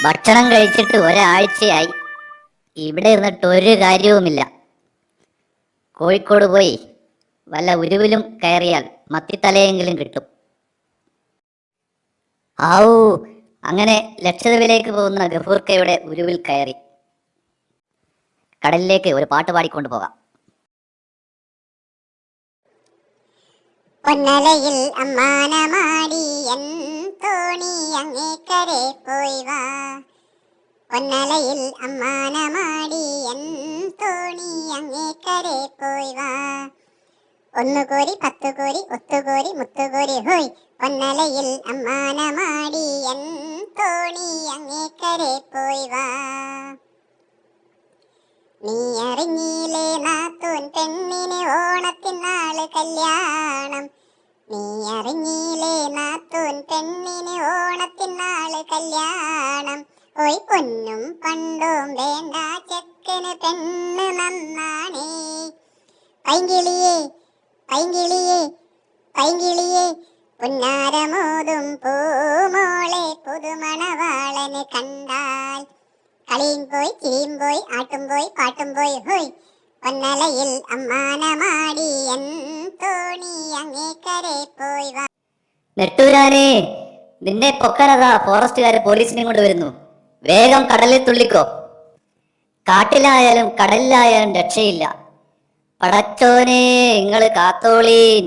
ഭക്ഷണം കഴിച്ചിട്ട് ഒരാഴ്ചയായി. ഇവിടെ ഇരുന്നിട്ട് ഒരു കാര്യവുമില്ല. കോഴിക്കോട് പോയി വല്ല ഉരുവിലും കയറിയാൽ മത്തിത്തലയെങ്കിലും കിട്ടും. ആവൂ, അങ്ങനെ ലക്ഷദ്വീപിലേക്ക് പോകുന്ന ഗഫൂർക്കയുടെ ഉരുവിൽ കയറി. കടലിലേക്ക് ഒരു പാട്ട് പാടിക്കൊണ്ട് പോകാം. പൊന്നലയിൽ അമ്മാനമാടി എൻ തോണി അങ്ങേക്കരെ പോയി വാ. പൊന്നലയിൽ അമ്മാനമാടി എൻ തോണി അങ്ങേക്കരെ പോയി വാ. ഒന്നുകോരി പത്തുകോരി ഒത്തുകോരി മുത്തുകോരി ഹോയ്. പൊന്നലയിൽ അമ്മാനമാടി എൻ തോണി അങ്ങേക്കരെ പോയി വാ. നീ അറിഞ്ഞില്ലേ നാത്തൂൻ പെണ്ണിന് ഓണത്തിനാള് കല്യാണം. നീ അറിഞ്ഞില്ലേ നാത്തൂൻ പെണ്ണിന് ഓണത്തിനാള് കല്യാണം. ഓയ് പൊന്നും പണ്ടും വേണ്ട ചെക്കന് പെണ്ണ് നന്നാണേ. പൈങ്കിളിയേ പൈങ്കിളിയേ പൈങ്കിളിയേ പുന്നാരമോതും പൂമോളെ പുതുമണവാളന് കണ്ടാൽ കളിയും പോയി ചിരിയും പോയി ആട്ടും പോയി പാട്ടും പോയി ഹോയ്. പൊന്നലയിൽ അമ്മാനമാടി എൻ തോണി അങ്ങേക്കരെ പോയി വാ. നെട്ടൂരാനേ, നിന്നെ പൊക്കനതാ ഫോറസ്റ്റുകാര് പോലീസിനെ കൊണ്ട് വരുന്നു. വേഗം കടലിൽ തുള്ളിക്കോ. കാട്ടിലായാലും കടലിലായാലും രക്ഷയില്ല. പടച്ചോനെ, ഇങ്ങള് കാത്തോളീൻ.